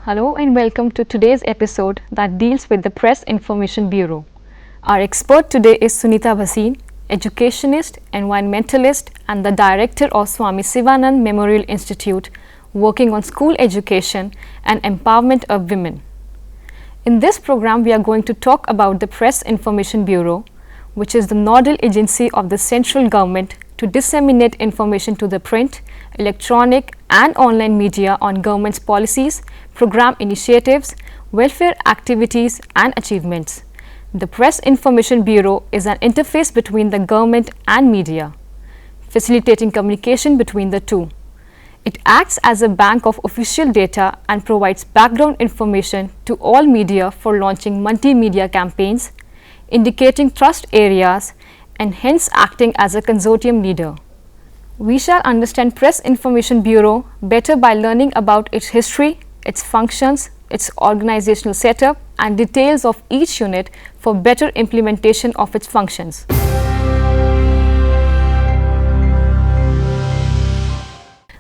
Hello and welcome to today's episode that deals with the Press Information Bureau. Our expert today is Sunita Bhasin, educationist, environmentalist and the director of Swami Sivanand Memorial Institute, working on school education and empowerment of women. In this program, we are going to talk about the Press Information Bureau, which is the nodal agency of the central government to disseminate information to the print, electronic and online media on government's policies, program initiatives, welfare activities and achievements. The Press Information Bureau is an interface between the government and media, facilitating communication between the two. It acts as a bank of official data and provides background information to all media for launching multimedia campaigns, indicating trust areas and hence acting as a consortium leader. We shall understand Press Information Bureau better by learning about its history, its functions, its organizational setup and details of each unit for better implementation of its functions.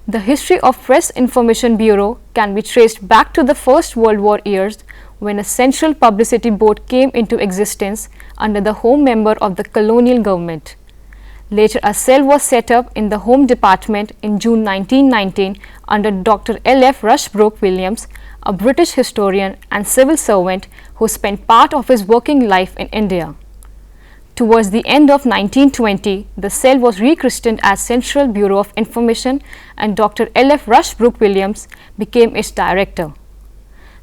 The history of Press Information Bureau can be traced back to the First World War years when a central publicity board came into existence under the home member of the colonial government. Later, a cell was set up in the Home Department in June 1919 under Dr. L.F. Rushbrook Williams, a British historian and civil servant who spent part of his working life in India. Towards the end of 1920, the cell was rechristened as Central Bureau of Information and Dr. L.F. Rushbrook Williams became its director.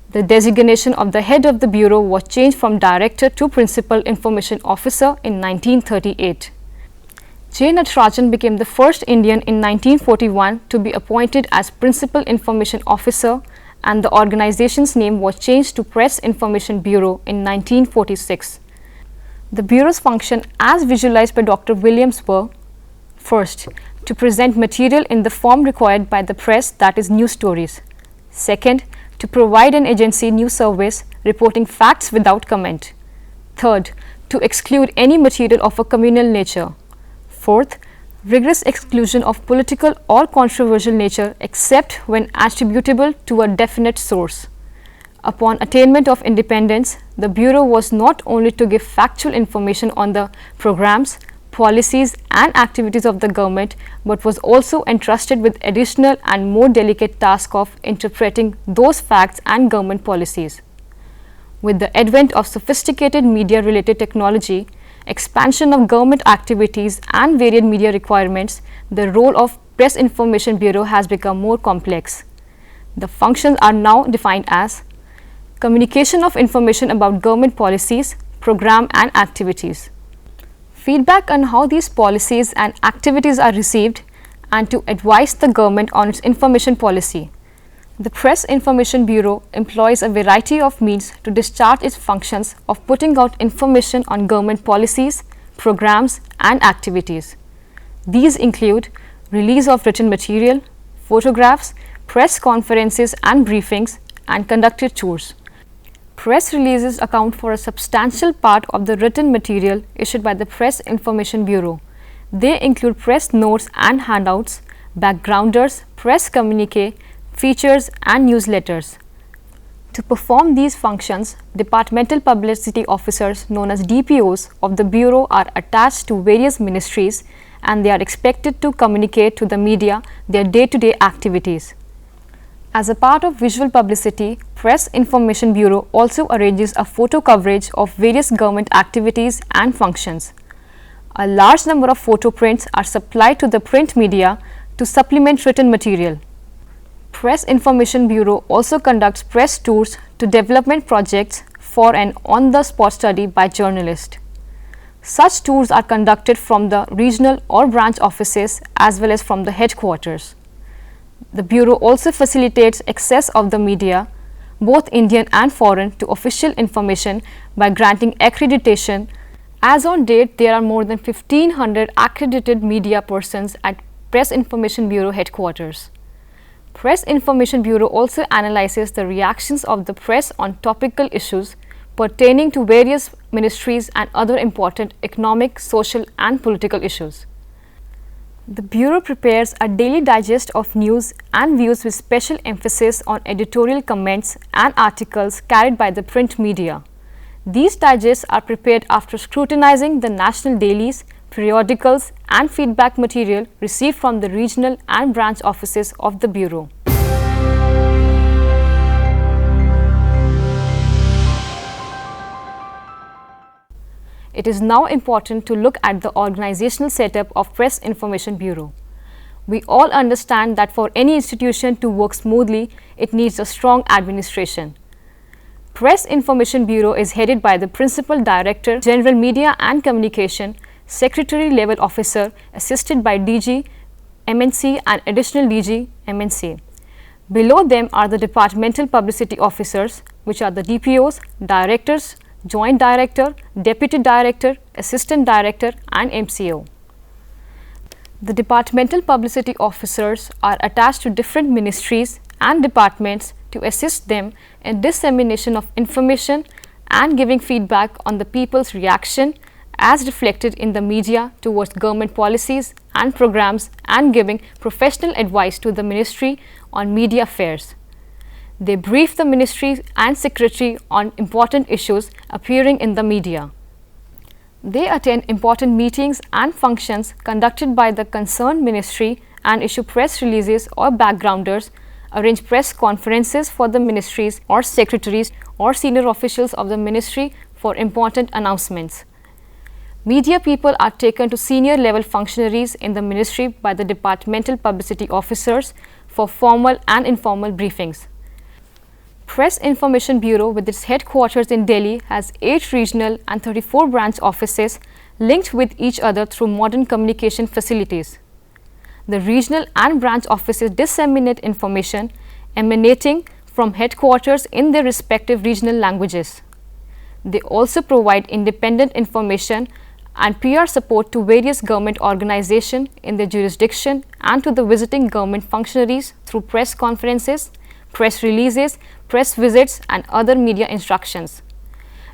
The designation of the head of the bureau was changed from director to principal information officer in 1938. J. Natarajan became the first Indian in 1941 to be appointed as principal information officer, and the organization's name was changed to Press Information Bureau in 1946. The bureau's function as visualized by Dr. Williams were: first, to present material in the form required by the press, that is news stories. Second, to provide an agency news service reporting facts without comment. Third, to exclude any material of a communal nature. Fourth, rigorous exclusion of political or controversial nature except when attributable to a definite source. Upon attainment of independence, the Bureau was not only to give factual information on the programs, policies and activities of the government, but was also entrusted with additional and more delicate task of interpreting those facts and government policies. With the advent of sophisticated media-related technology, expansion of government activities and varied media requirements, the role of Press Information Bureau has become more complex. The functions are now defined as communication of information about government policies, program and activities, feedback on how these policies and activities are received, and to advise the government on its information policy. The Press Information Bureau employs a variety of means to discharge its functions of putting out information on government policies, programs and activities. These include release of written material, photographs, press conferences and briefings, and conducted tours. Press releases account for a substantial part of the written material issued by the Press Information Bureau. They include press notes and handouts, backgrounders, press communique, features and newsletters. To perform these functions, departmental publicity officers known as DPOs of the Bureau are attached to various ministries, and they are expected to communicate to the media their day-to-day activities. As a part of visual publicity, Press Information Bureau also arranges a photo coverage of various government activities and functions. A large number of photo prints are supplied to the print media to supplement written material. Press Information Bureau also conducts press tours to development projects for an on-the-spot study by journalists. Such tours are conducted from the regional or branch offices as well as from the headquarters. The Bureau also facilitates access of the media, both Indian and foreign, to official information by granting accreditation. As on date, there are more than 1,500 accredited media persons at Press Information Bureau headquarters. Press Information Bureau also analyzes the reactions of the press on topical issues pertaining to various ministries and other important economic, social and political issues. The Bureau prepares a daily digest of news and views with special emphasis on editorial comments and articles carried by the print media. These digests are prepared after scrutinizing the national dailies, periodicals and feedback material received from the regional and branch offices of the Bureau. It is now important to look at the organizational setup of Press Information Bureau. We all understand that for any institution to work smoothly, it needs a strong administration. Press Information Bureau is headed by the Principal Director, General Media and Communication, Secretary level officer assisted by DG, MNC and additional DG, MNC. Below them are the departmental publicity officers, which are the DPOs, directors, joint director, deputy director, assistant director and MCO. The departmental publicity officers are attached to different ministries and departments to assist them in dissemination of information and giving feedback on the people's reaction as reflected in the media towards government policies and programs and giving professional advice to the ministry on media affairs. They brief the ministry and secretary on important issues appearing in the media. They attend important meetings and functions conducted by the concerned ministry and issue press releases or backgrounders, arrange press conferences for the ministries or secretaries or senior officials of the ministry for important announcements. Media people are taken to senior level functionaries in the ministry by the departmental publicity officers for formal and informal briefings. Press Information Bureau with its headquarters in Delhi has 8 regional and 34 branch offices linked with each other through modern communication facilities. The regional and branch offices disseminate information emanating from headquarters in their respective regional languages. They also provide independent information and PR support to various government organizations in their jurisdiction and to the visiting government functionaries through press conferences, press releases, press visits and other media instructions.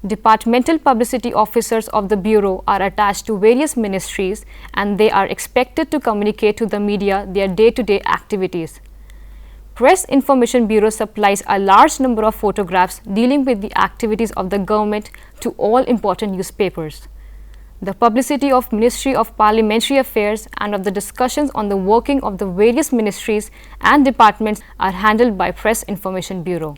Departmental publicity officers of the Bureau are attached to various ministries and they are expected to communicate to the media their day-to-day activities. Press Information Bureau supplies a large number of photographs dealing with the activities of the government to all important newspapers. The publicity of Ministry of Parliamentary Affairs and of the discussions on the working of the various ministries and departments are handled by Press Information Bureau.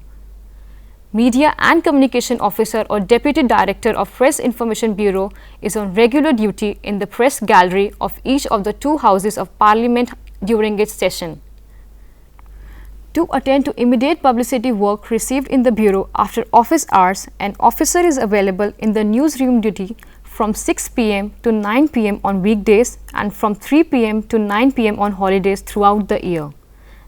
Media and Communication Officer or Deputy Director of Press Information Bureau is on regular duty in the press gallery of each of the 2 houses of Parliament during its session. To attend to immediate publicity work received in the Bureau after office hours, an officer is available in the newsroom duty from 6 p.m. to 9 p.m. on weekdays and from 3 p.m. to 9 p.m. on holidays throughout the year.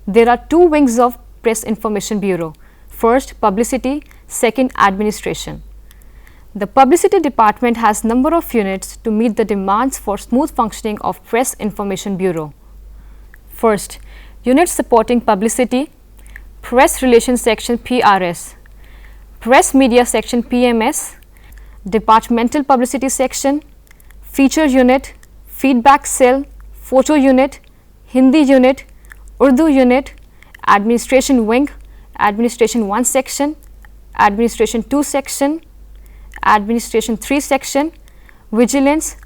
There are 2 wings of Press Information Bureau. First, publicity, second, administration. The publicity department has number of units to meet the demands for smooth functioning of Press Information Bureau. First, units supporting publicity, Press Relations Section PRS, Press Media Section PMS, Departmental Publicity Section, Feature Unit, Feedback Cell, Photo Unit, Hindi Unit, Urdu Unit, Administration Wing, Administration 1 Section, Administration 2 Section, Administration 3 Section, Vigilance,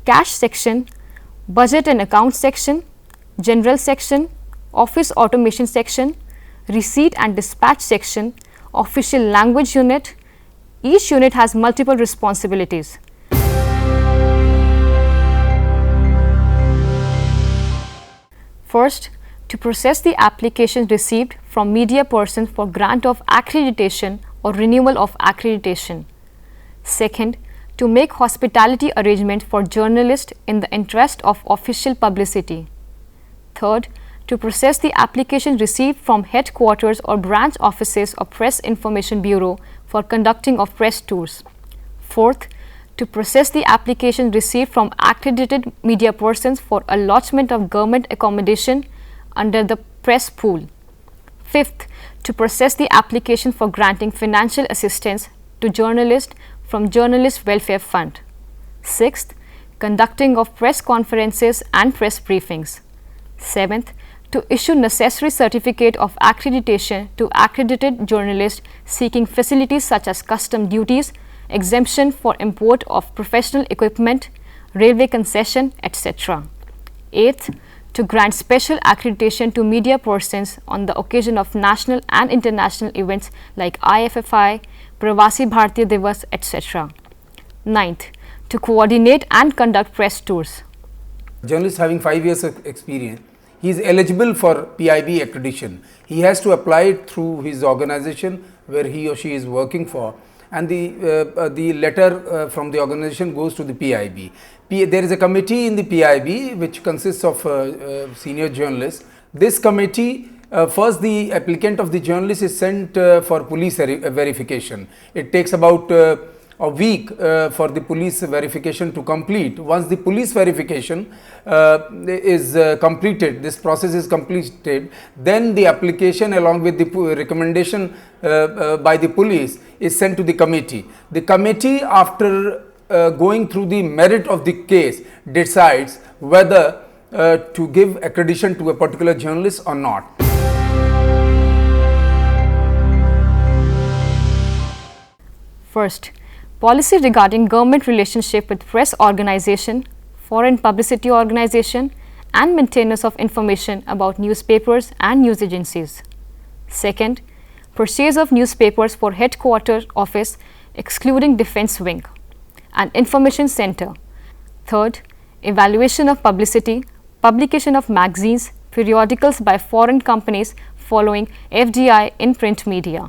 Cash Section, Budget and Account Section, General Section, Office Automation Section, Receipt and Dispatch Section, Official Language Unit. Each unit has multiple responsibilities. First, to process the applications received from media persons for grant of accreditation or renewal of accreditation. Second, to make hospitality arrangements for journalists in the interest of official publicity. Third, to process the applications received from headquarters or branch offices of Press Information Bureau for conducting of press tours. Fourth, to process the applications received from accredited media persons for allotment of government accommodation under the press pool. Fifth, to process the application for granting financial assistance to journalists from Journalist Welfare Fund. Sixth, conducting of press conferences and press briefings. 7th, to issue necessary certificate of accreditation to accredited journalists seeking facilities such as custom duties, exemption for import of professional equipment, railway concession, etc. 8th, to grant special accreditation to media persons on the occasion of national and international events like IFFI, Pravasi Bharatiya Divas, etc. 9th, to coordinate and conduct press tours. Journalist having 5 years of experience, he is eligible for PIB accreditation. He has to apply it through his organization where he or she is working for, and the letter from the organization goes to the PIB. There is a committee in the PIB which consists of senior journalists. This committee, first the applicant of the journalist is sent for police verification. It takes about a week for the police verification to complete. Once the police verification is completed, this process is completed, then the application along with the recommendation by the police is sent to the committee. The committee, after going through the merit of the case, decides whether to give accreditation to a particular journalist or not. First, policy regarding government relationship with press organization, foreign publicity organization, and maintainers of information about newspapers and news agencies. Second, purchase of newspapers for headquarters office excluding defense wing and information center. Third, evaluation of publicity, publication of magazines, periodicals by foreign companies following FDI in print media.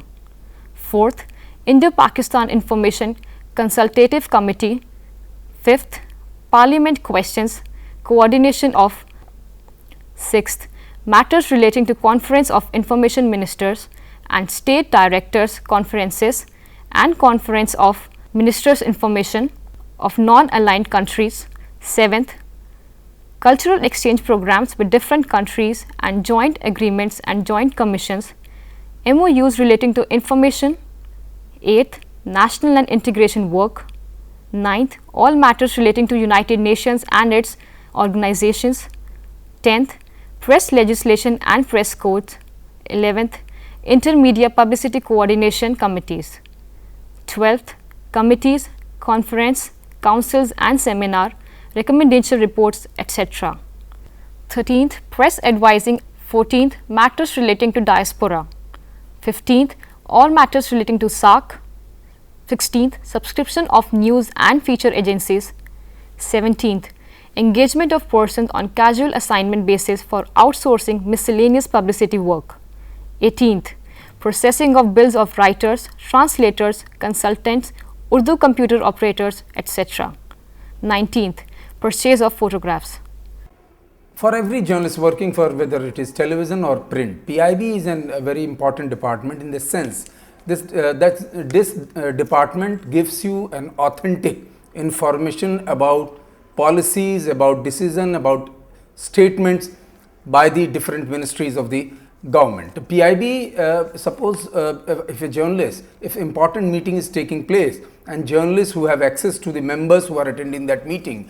Fourth, Indo-Pakistan Information Consultative Committee. Fifth, Parliament questions, coordination of. Sixth, matters relating to Conference of Information Ministers and State Directors Conferences and Conference of Ministers Information of non-aligned countries. Seventh, cultural exchange programs with different countries and joint agreements and joint commissions, MOUs relating to information. Eighth, national and integration work. Ninth, all matters relating to United Nations and its organizations. 10th, press legislation and press codes. 11th, intermedia publicity coordination committees. 12th, committees, conference, councils and seminar, recommendation reports, etc. 13th, press advising. 14th, matters relating to diaspora. 15th, all matters relating to SAARC. 16th, subscription of news and feature agencies. 17th, engagement of persons on casual assignment basis for outsourcing miscellaneous publicity work. 18th, processing of bills of writers, translators, consultants, Urdu computer operators, etc. 19th, purchase of photographs. For every journalist working for whether it is television or print, PIB is a very important department in the sense this department gives you an authentic information about policies, about decision, about statements by the different ministries of the government. PIB, suppose if a journalist, if important meeting is taking place and journalists who have access to the members who are attending that meeting,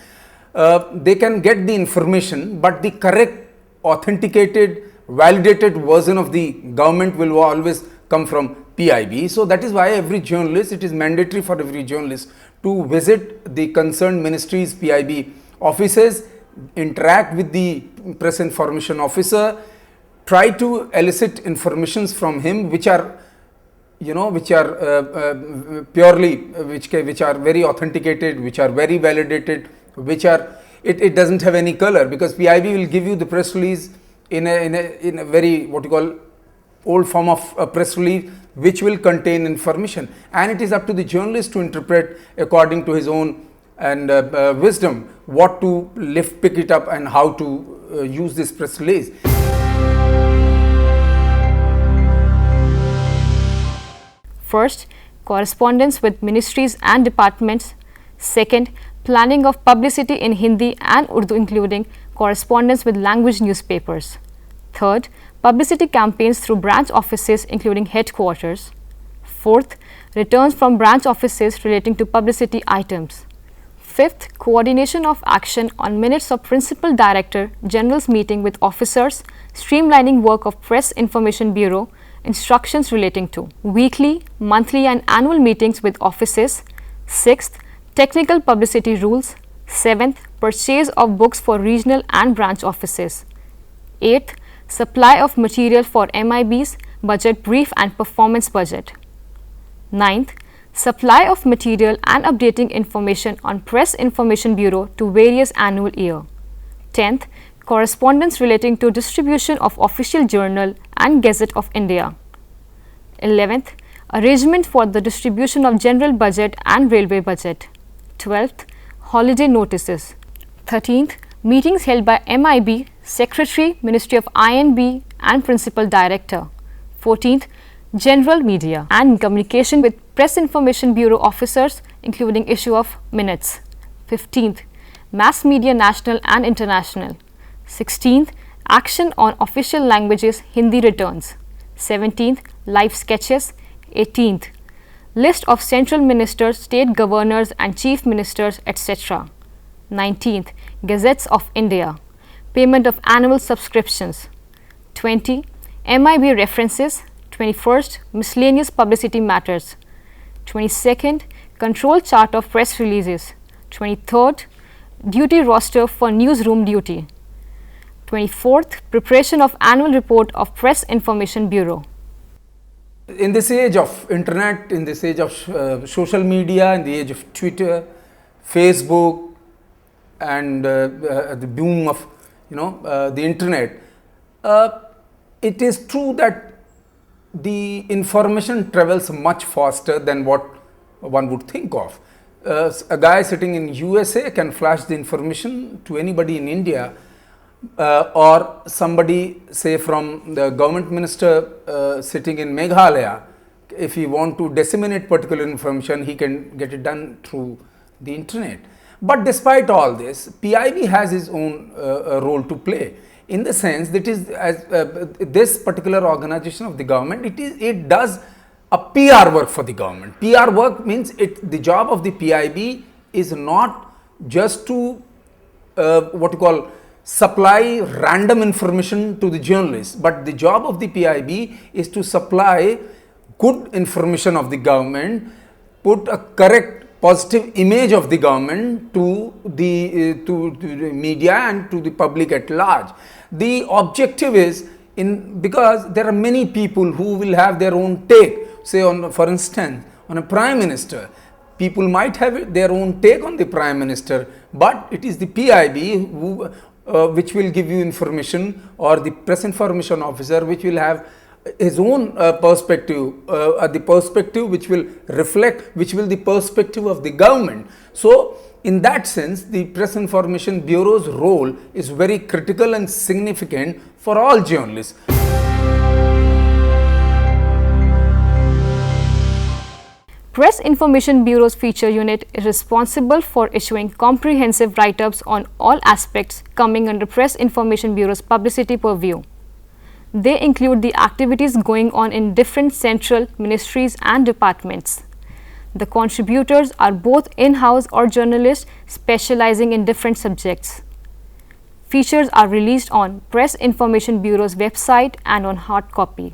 they can get the information, but the correct, authenticated, validated version of the government will always come from PIB. So that is why every journalist, it is mandatory for every journalist to visit the concerned ministries' PIB offices, interact with the press information officer, try to elicit informations from him which are purely, which are very authenticated, which are very validated, which are, it doesn't have any color, because PIB will give you the press release in a very, what you call, old form of a press release, which will contain information, and it is up to the journalist to interpret according to his own and wisdom what to pick it up and how to use this press release. First, correspondence with ministries and departments. Second, planning of publicity in Hindi and Urdu, including correspondence with language newspapers. Third, publicity campaigns through branch offices, including headquarters. Fourth, returns from branch offices relating to publicity items. Fifth, coordination of action on minutes of Principal Director General's meeting with officers, streamlining work of Press Information Bureau, instructions relating to weekly, monthly and annual meetings with offices. Sixth, technical publicity rules. Seventh, purchase of books for regional and branch offices. Eighth, supply of material for MIB's budget brief and performance budget. Ninth, supply of material and updating information on Press Information Bureau to various annual year. 10th, correspondence relating to distribution of official journal and Gazette of India. 11th, arrangement for the distribution of general budget and railway budget. 12th, holiday notices. 13th, meetings held by MIB, Secretary, Ministry of INB and Principal Director. 14th, general media and communication with Press Information Bureau officers, including issue of minutes. 15th, mass media national and international. 16th, action on official languages Hindi returns. 17th, live sketches. 18th, list of central ministers, state governors and chief ministers, etc. 19th, Gazettes of India, payment of annual subscriptions. 20, MIB references. 21st, miscellaneous publicity matters. 22nd, control chart of press releases. 23rd, duty roster for newsroom duty. 24th, preparation of annual report of Press Information Bureau. In this age of internet, in this age of social media, in the age of Twitter, Facebook and the boom of the internet, it is true that the information travels much faster than what one would think of. A guy sitting in USA can flash the information to anybody in India, or somebody say from the government minister sitting in Meghalaya. If he want to disseminate particular information, he can get it done through the internet. But despite all this, PIB has its own role to play, in the sense that is this particular organization of the government, it does a PR work for the government. PR work means the job of the PIB is not just to what you call supply random information to the journalists, but the job of the PIB is to supply good information of the government, put a correct positive image of the government to the media and to the public at large. The objective is because there are many people who will have their own take, say on, for instance, on a prime minister. People might have their own take on the prime minister, but it is the PIB who which will give you information, or the press information officer which will have his own perspective, the perspective which will reflect, which will the perspective of the government. So in that sense, the Press Information Bureau's role is very critical and significant for all journalists. Press Information Bureau's feature unit is responsible for issuing comprehensive write-ups on all aspects coming under Press Information Bureau's publicity purview. They include the activities going on in different central ministries and departments. The contributors are both in-house or journalists specializing in different subjects. Features are released on Press Information Bureau's website and on hard copy.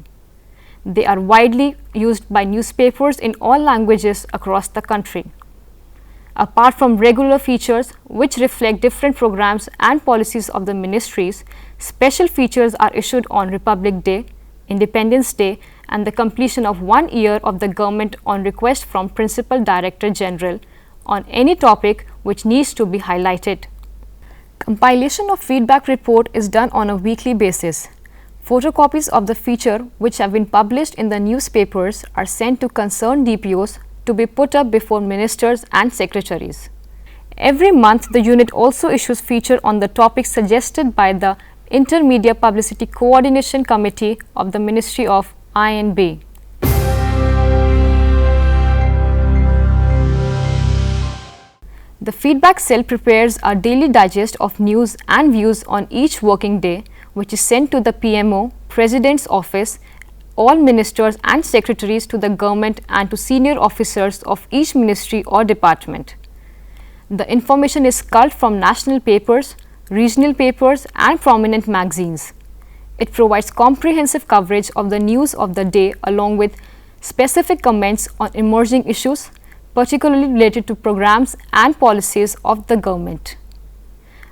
They are widely used by newspapers in all languages across the country. Apart from regular features which reflect different programs and policies of the ministries, special features are issued on Republic Day, Independence Day and the completion of 1 year of the government on request from Principal Director General on any topic which needs to be highlighted. Compilation of feedback report is done on a weekly basis. Photocopies of the feature which have been published in the newspapers are sent to concerned DPOs to be put up before ministers and secretaries. Every month, the unit also issues feature on the topics suggested by the Intermedia Publicity Coordination Committee of the Ministry of INB. The feedback cell prepares a daily digest of news and views on each working day, which is sent to the PMO, President's Office, all ministers and secretaries to the government and to senior officers of each ministry or department. The information is culled from national papers, regional papers and prominent magazines. It provides comprehensive coverage of the news of the day along with specific comments on emerging issues, particularly related to programs and policies of the government.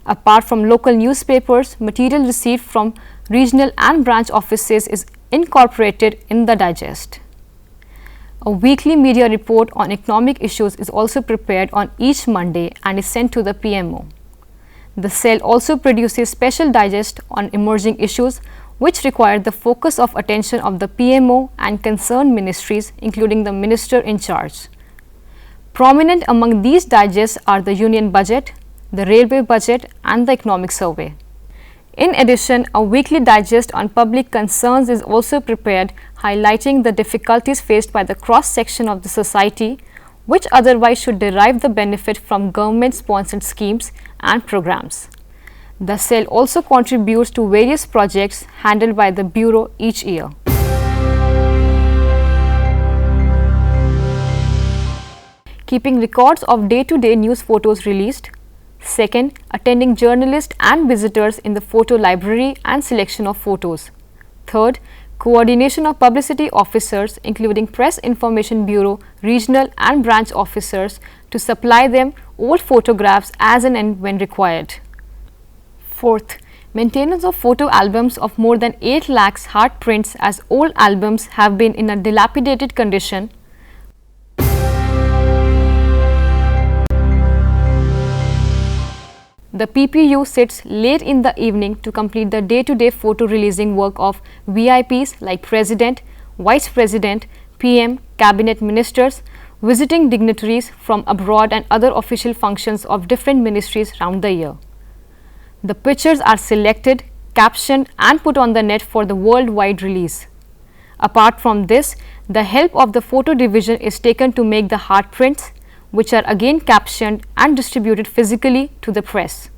Apart from local newspapers, material received from regional and branch offices is incorporated in the digest. A weekly media report on economic issues is also prepared on each Monday and is sent to the PMO. The cell also produces special digest on emerging issues which require the focus of attention of the PMO and concerned ministries, including the minister in charge. Prominent among these digests are the Union Budget, the Railway Budget and the Economic Survey. In addition, a weekly digest on public concerns is also prepared, highlighting the difficulties faced by the cross-section of the society, which otherwise should derive the benefit from government-sponsored schemes and programs. The cell also contributes to various projects handled by the Bureau each year. Keeping records of day-to-day news photos released. Second, attending journalists and visitors in the photo library and selection of photos. Third, coordination of publicity officers including Press Information Bureau, regional and branch officers to supply them old photographs as and when required. Fourth, maintenance of photo albums of more than 8 lakhs hard prints as old albums have been in a dilapidated condition. The PPU sits late in the evening to complete the day-to-day photo releasing work of VIPs like President, Vice President, PM, Cabinet Ministers, visiting dignitaries from abroad and other official functions of different ministries round the year. The pictures are selected, captioned and put on the net for the worldwide release. Apart from this, the help of the photo division is taken to make the hard prints, which are again captioned and distributed physically to the press.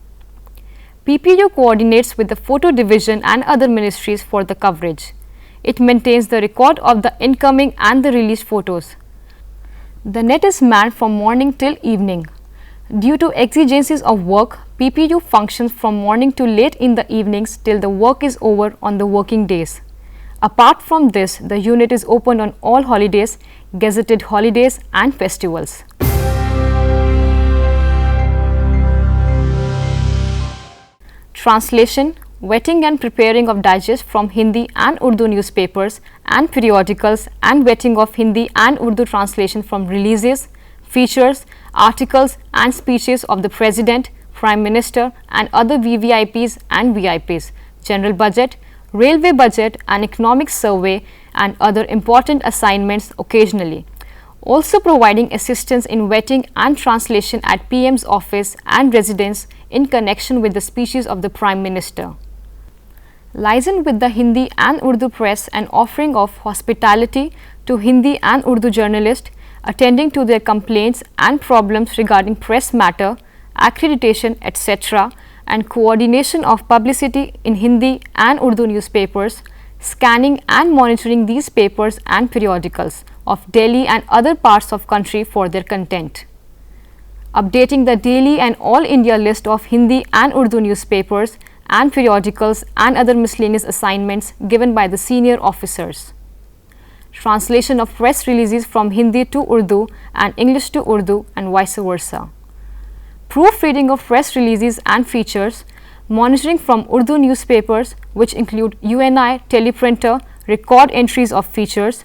PPU coordinates with the photo division and other ministries for the coverage. It maintains the record of the incoming and the released photos. The net is manned from morning till evening. Due to exigencies of work, PPU functions from morning to late in the evenings till the work is over on the working days. Apart from this, the unit is open on all holidays, gazetted holidays and festivals. Translation, vetting and preparing of digest from Hindi and Urdu newspapers and periodicals and vetting of Hindi and Urdu translation from releases, features, articles and speeches of the President, Prime Minister and other VVIPs and VIPs, General Budget, Railway Budget and Economic Survey and other important assignments occasionally. Also providing assistance in vetting and translation at PM's office and residence in connection with the speeches of the Prime Minister. Liaison with the Hindi and Urdu press and offering of hospitality to Hindi and Urdu journalists, attending to their complaints and problems regarding press matter, accreditation, etc., and coordination of publicity in Hindi and Urdu newspapers, scanning and monitoring these papers and periodicals of Delhi and other parts of country for their content. Updating the daily and all India list of Hindi and Urdu newspapers and periodicals and other miscellaneous assignments given by the senior officers. Translation of press releases from Hindi to Urdu and English to Urdu and vice versa. Proofreading of press releases and features, monitoring from Urdu newspapers which include UNI, teleprinter, record entries of features.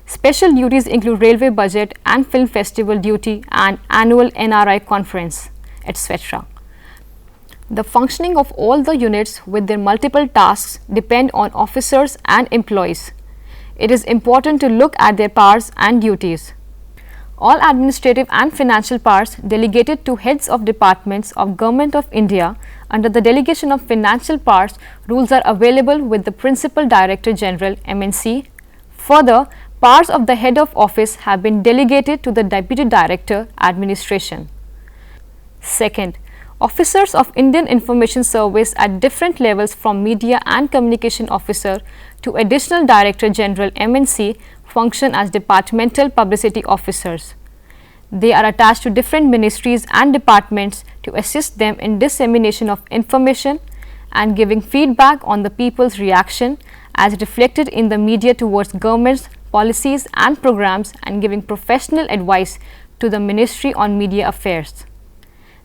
Special duties include Railway Budget and Film Festival duty and annual NRI conference, etc. The functioning of all the units with their multiple tasks depend on officers and employees. It is important to look at their powers and duties. All administrative and financial powers delegated to heads of departments of Government of India under the delegation of financial powers rules are available with the Principal Director General MNC. Further, powers of the head of office have been delegated to the Deputy Director Administration. Second, officers of Indian Information Service at different levels from Media and Communication Officer to Additional Director General MNC function as departmental publicity officers. They are attached to different ministries and departments to assist them in dissemination of information and giving feedback on the people's reaction as reflected in the media towards government's policies and programs, and giving professional advice to the Ministry on Media Affairs.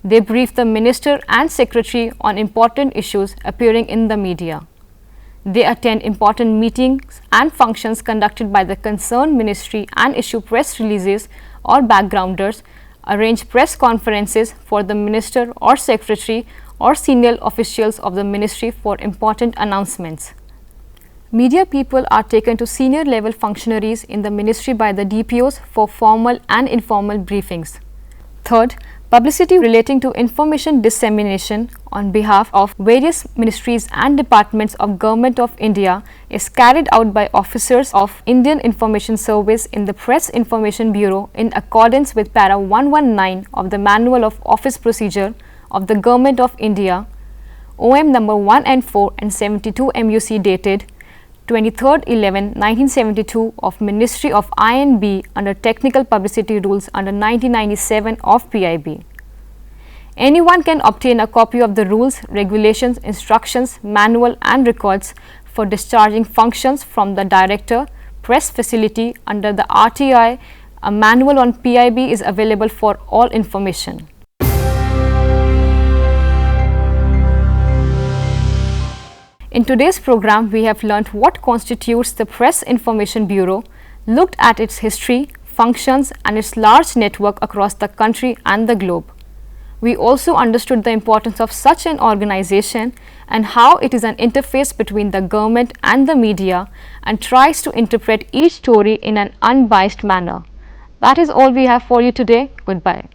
They brief the Minister and Secretary on important issues appearing in the media. They attend important meetings and functions conducted by the concerned ministry and issue press releases or backgrounders, arrange press conferences for the minister or secretary or senior officials of the ministry for important announcements. Media people are taken to senior level functionaries in the ministry by the DPOs for formal and informal briefings. Third, publicity relating to information dissemination on behalf of various ministries and departments of Government of India is carried out by officers of Indian Information Service in the Press Information Bureau in accordance with para 119 of the Manual of Office Procedure of the Government of India, OM number 1 and 4 and 72 MUC dated 23rd 11 1972 of Ministry of INB under Technical Publicity Rules under 1997 of PIB. Anyone can obtain a copy of the rules, regulations, instructions, manual and records for discharging functions from the Director, Press Facility under the RTI. A manual on PIB is available for all information. In today's program, we have learnt what constitutes the Press Information Bureau, looked at its history, functions and its large network across the country and the globe. We also understood the importance of such an organization and how it is an interface between the government and the media and tries to interpret each story in an unbiased manner. That is all we have for you today. Goodbye.